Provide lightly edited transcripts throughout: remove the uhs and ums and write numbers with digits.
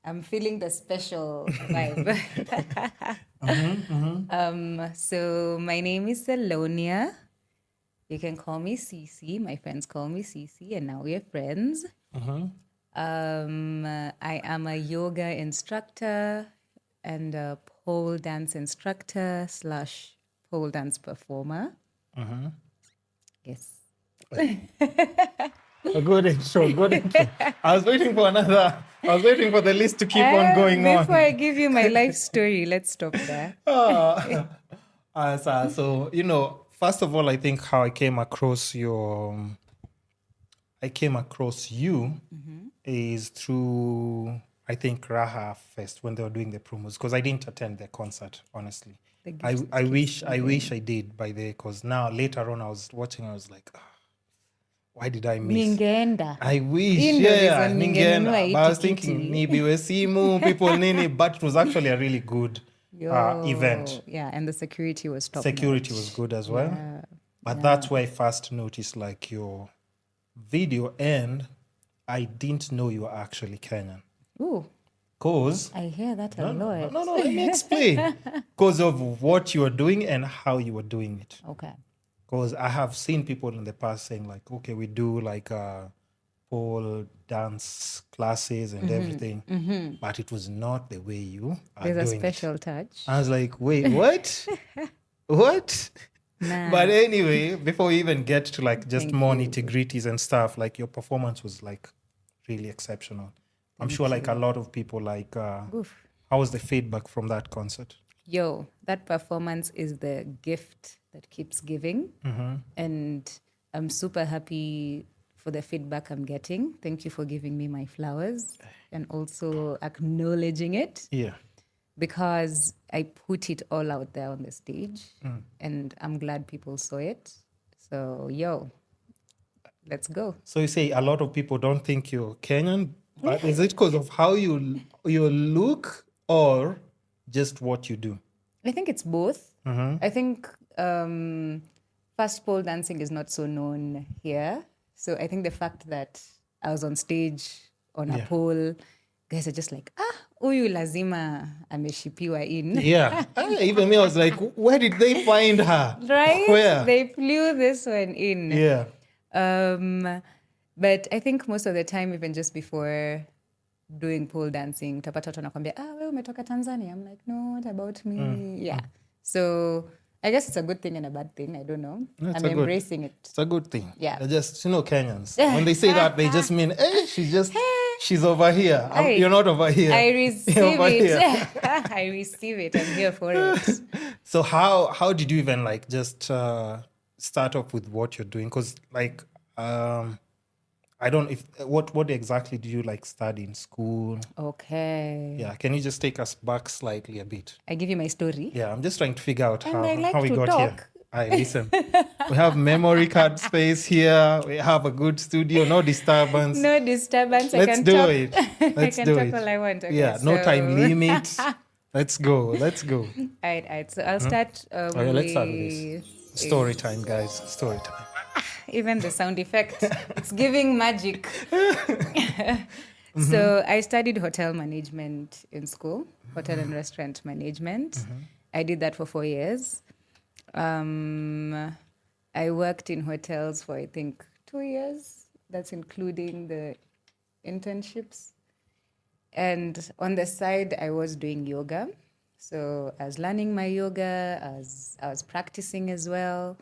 I'm feeling the special vibe. So my name is Salonia. You can call me Cece. My friends call me Cece, and now we're friends. I am a yoga instructor and a pole dance instructor / pole dance performer. Yes. A good intro, good intro. I was waiting for the list to keep on going on. Before I give you my life story, let's stop there. So, first of all, I think how I came across you is through, I think, Raha Fest when they were doing the promos, because I didn't attend their concert, honestly. I wish I did by there, because now later on I was watching, I was like, why did I miss? Ningeenda. I wish, Ningenunua ningeenda. hii But I was tikiti. thinking, nibiwe simu, people nini, but it was actually a really good event. Yeah, and the security was top Security notch. was good as well. Yeah. But that's where I first noticed like your video, and I didn't know you were actually Kenyan. Ooh, Cause I hear that a lot. no, let me explain. Because of what you were doing and how you were doing it. Okay. Because I have seen people in the past saying like, okay, we do like pole dance classes and everything, but it was not the way you are There's a doing special it. touch. I was like, wait, what? What? Nah. But anyway, before we even get to like just Thank more you. nitty-gritties and stuff, like your performance was like really exceptional. I'm sure like a lot of people like, Oof. how was the feedback from that concert? Yo, that performance is the gift that keeps giving. And I'm super happy for the feedback I'm getting. Thank you for giving me my flowers and also acknowledging it, Yeah. because I put it all out there on the stage and I'm glad people saw it. So, yo, let's go. So you say a lot of people don't think you're Kenyan, but is it because of how you look or just what you do? I think it's both. I think fast pole dancing is not so known here. So I think the fact that I was on stage on a pole, guys are just like, huyu lazima ameshipiwa in. Yeah. Even me, I was like, where did they find her? Right? Where? They flew this one in. Yeah. But I think most of the time, even just before doing pole dancing, tapata watu wanakwambia, wewe umetoka Tanzania. I'm like, no, what about me? Yeah. So I guess it's a good thing and a bad thing. I don't know. It's I'm embracing it. It's a good thing. Yeah. They're just, Kenyans. When they say that, they just mean, she's over here. You're not over here. I receive You're over it. here. I receive it. I'm here for it. So how did you even like just start off with what you're doing? Because like I don't what exactly do you like study in school? Okay. Yeah, can you just take us back slightly a bit? I give you my story. Yeah, I'm just trying to figure out And I like how we to got talk. here. I listen. We have memory card space here. We have a good studio, no disturbance. No disturbance. Let's do it. I can talk all I want. Okay, yeah, no time limit. Let's go. All right. So I'll start Okay, let's start with this. Story time, guys. Story time. Even the sound effect. It's giving magic. So I studied hotel management in school, hotel and restaurant management. I did that for 4 years. I worked in hotels for, I think, 2 years. That's including the internships. And on the side, I was doing yoga. So I was learning my yoga, I was practicing as well.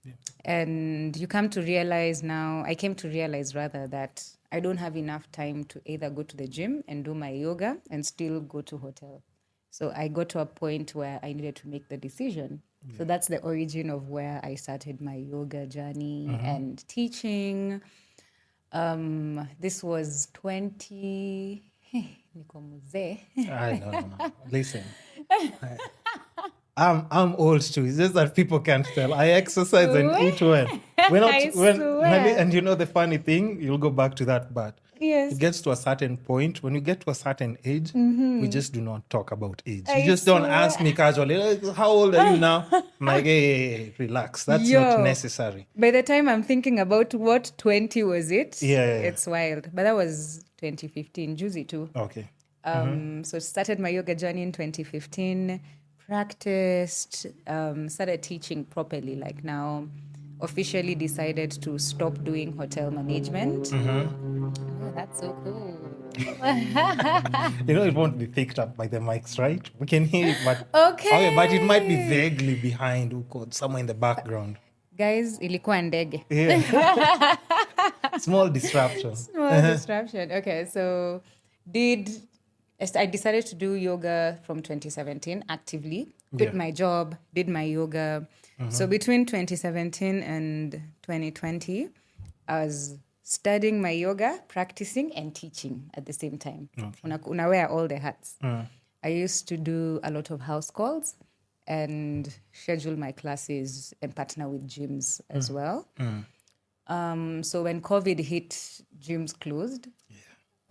Yeah. And I came to realize rather that I don't have enough time to either go to the gym and do my yoga and still go to hotel. So I got to a point where I needed to make the decision. Yeah. So that's the origin of where I started my yoga journey and teaching. This was 20... Niko mzee. I know. Listen. I'm old too. It's just that people can't tell. I exercise and eat well. And you know the funny thing, you'll go back to that, but yes, it gets to a certain point. When you get to a certain age, we just do not talk about age. You just don't ask me casually, how old are you now? I'm like, hey, relax. That's not necessary. By the time I'm thinking about what 20 was it? Yeah. It's wild. But that was 2015, juicy too. Okay. So started my yoga journey in 2015, practiced, started teaching properly. Like now, officially decided to stop doing hotel management. Oh, that's so cool. It won't be picked up by the mics, right? We can hear it, but Okay. But it might be vaguely behind, somewhere in the background. Guys, ilikuwa ndege. Yeah. Small disruption. Small disruption. Okay, so I decided to do yoga from 2017 actively. Quit my job, did my yoga. So between 2017 and 2020, I was studying my yoga, practicing, and teaching at the same time. Una wear all the hats. I used to do a lot of house calls and schedule my classes and partner with gyms as well. So when COVID hit, gyms closed.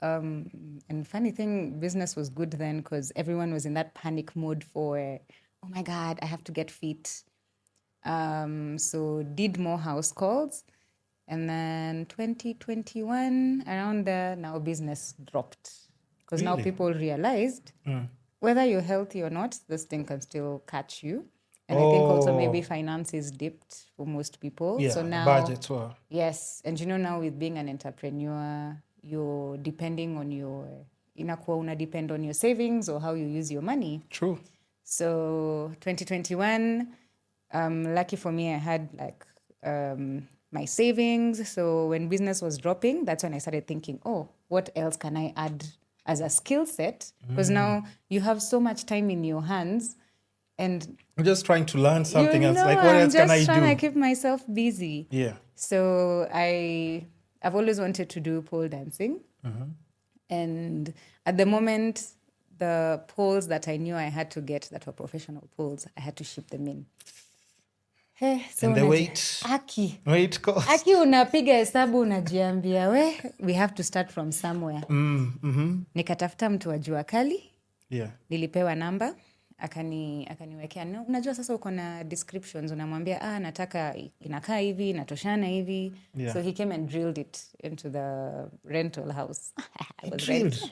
And funny thing, business was good then because everyone was in that panic mode for, oh my God, I have to get fit. So did more house calls. And then 2021, around there, now business dropped. Because now people realized whether you're healthy or not, this thing can still catch you. And I think also maybe finances dipped for most people. Yeah, so now, budgets were. Yes. And now with being an entrepreneur, you're depending on una depend on your savings or how you use your money. True. So 2021, lucky for me, I had my savings. So when business was dropping, that's when I started thinking, what else can I add as a skill set? Because now you have so much time in your hands. And I'm just trying to learn something else. Like, what else can I do? I'm just trying to keep myself busy. Yeah. So I've always wanted to do pole dancing. And at the moment, the poles that I knew I had to get that were professional poles, I had to ship them in. So and the weight cost. Aki unapiga hesabu unajiambia we have to start from somewhere. Nikatafuta mtu wa jua kali. Yeah. Nilipewa namba. Akaniwekea, unajua sasa uko na descriptions, unamwambia nataka inakaa hivi, inatoshana hivi. Yeah. So he came and drilled it into the rental house. I was drilled?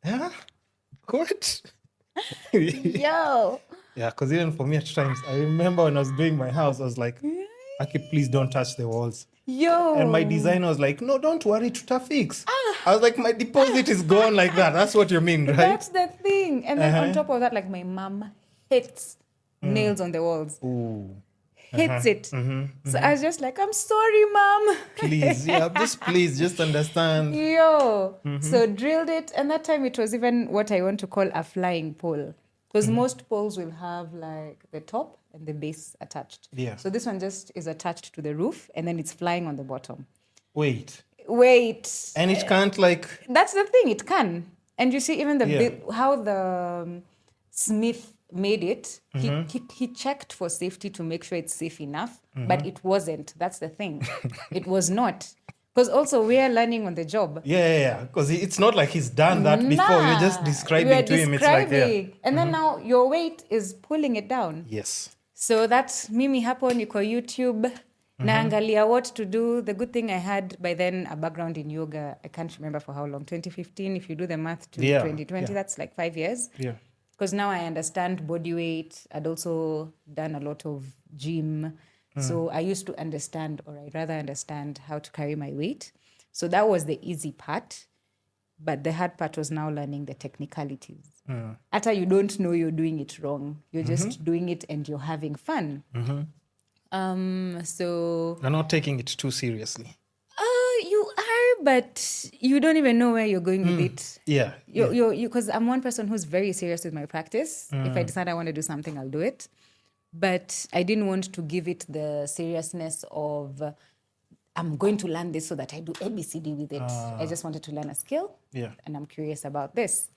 Yeah? What? Yo! Yeah, because even for me at times, I remember when I was doing my house, I was like, Aki, please don't touch the walls. Yo! And my designer was like, no, don't worry, tutafix. I was like, my deposit is gone like that. That's what you mean, right? That's the thing. And then on top of that, like my mom hates nails on the walls. Ooh. Hates it. So I was just like, I'm sorry, Mom. Please, just understand. Yo. So drilled it. And that time it was even what I want to call a flying pole. Because most poles will have like the top and the base attached. Yeah. So this one just is attached to the roof and then it's flying on the bottom. Wait. And it can't like... That's the thing, it can. And you see even how the smith made it, he checked for safety to make sure it's safe enough, but it wasn't. That's the thing. It was not. Because also we are learning on the job. Yeah. Because it's not like he's done that before. You're just describing to him. It's like, And then now your weight is pulling it down. Yes. So that's mimi hapo niko YouTube. Naangalia what to do. The good thing I had by then a background in yoga. I can't remember for how long. 2015, if you do the math to 2020, that's like 5 years. Yeah. Because now I understand body weight. I'd also done a lot of gym. So I used to understand, or I'd rather understand how to carry my weight. So that was the easy part. But the hard part was now learning the technicalities. After you don't know you're doing it wrong. You're just doing it and you're having fun. So... You're not taking it too seriously. You are, but you don't even know where you're going with it. Yeah. Because I'm one person who's very serious with my practice. If I decide I want to do something, I'll do it. But I didn't want to give it the seriousness of I'm going to learn this so that I do ABCD with it. I just wanted to learn a skill. Yeah. And I'm curious about this.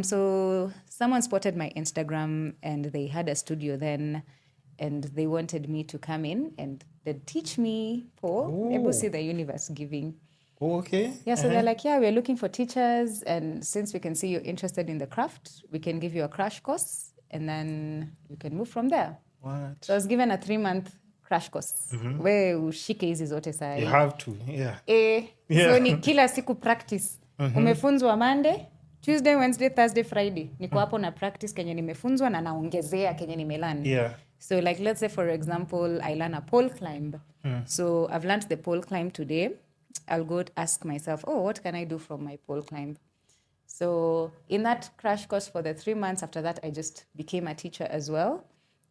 So someone spotted my Instagram and they had a studio then. And they wanted me to come in and they'd teach me, Paul. Able to see the universe giving. Oh, okay. Yeah, so they're like, we're looking for teachers. And since we can see you're interested in the craft, we can give you a crash course. And then you can move from there. What? So I was given a 3-month crash course. Where ushike hizi zote saa. You have to, yeah. So ni kila siku practice. Umefunzwa Monday, Tuesday, Wednesday, Thursday, Friday. Niko hapo na practice kenye nimefunzwa na naongezea kenye nimelearn. Yeah. So like let's say for example, I learn a pole climb. So I've learned the pole climb today. I'll go ask myself, oh, what can I do from my pole climb? So in that crash course for the 3 months after that, I just became a teacher as well.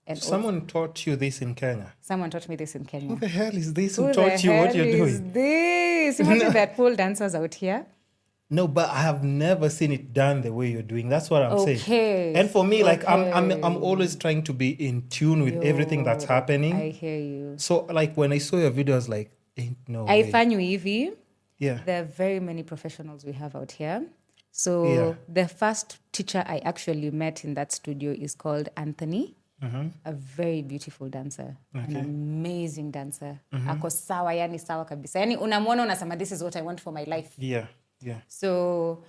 And Someone taught you this in Kenya? Someone taught me this in Kenya. Who the hell is this who taught you what you're doing? Who the hell is this? Imagine that pole dancers out here. No, but I have never seen it done the way you're doing. That's what I'm saying. Okay. And for me, like I'm always trying to be in tune with everything that's happening. I hear you. So like when I saw your videos, like ain't no way. Haifanyu hivi. Yeah. There are very many professionals we have out here. So the first teacher I actually met in that studio is called Anthony. A very beautiful dancer, an amazing dancer. Ako sawa, yani sawa kabisa. Yani unamwona unasema, this is what I want for my life. Yeah, yeah. So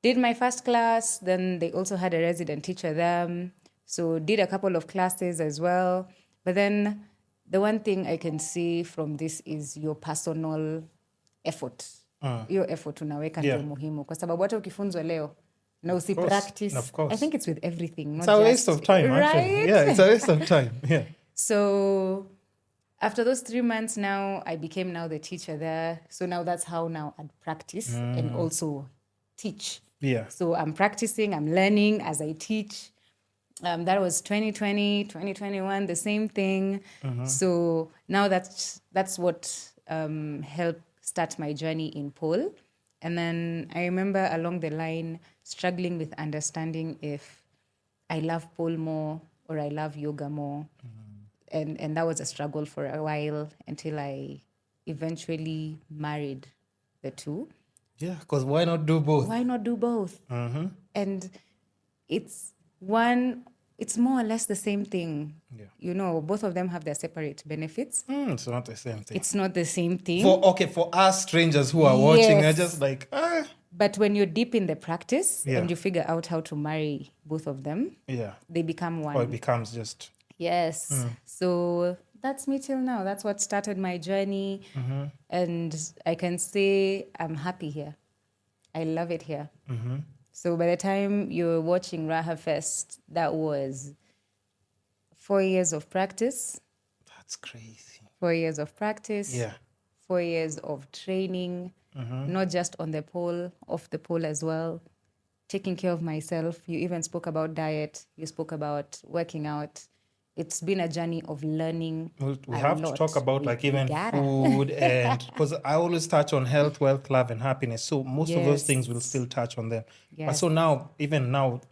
did my first class, then they also had a resident teacher there. So did a couple of classes as well. But then the one thing I can see from this is your personal effort. Your effort unaweka ndio muhimu. Kwa sababu hata ukifunzwa leo, na usi practice. Of course. I think it's with everything. It's a waste of time, actually. Right? Yeah, it's a waste of time. Yeah. So after those 3 months now, I became now the teacher there. So now that's how now I'd practice and also teach. Yeah. So I'm practicing, I'm learning as I teach. That was 2020, 2021, the same thing. So now that's what helped start my journey in pole. And then I remember along the line struggling with understanding if I love pole more or I love yoga more. And that was a struggle for a while until I eventually married the two. Yeah, because why not do both? Why not do both? And it's more or less the same thing. Yeah. You know, both of them have their separate benefits. It's not the same thing. It's not the same thing. For us strangers who are watching, are just like, But when you're deep in the practice Yeah. and you figure out how to marry both of them, yeah. they become one. Or it becomes just... Yes. So that's me till now. That's what started my journey. And I can say I'm happy here. I love it here. So by the time you're watching Raha Fest, that was 4 years of practice. That's crazy. 4 years of practice. Yeah. 4 years of training, not just on the pole, off the pole as well. Taking care of myself. You even spoke about diet. You spoke about working out. It's been a journey of learning. Well, we have to talk about even gotta. food and because I always touch on health, wealth, love, and happiness. So most of those things we'll still touch on them. But Yes. so now, even now,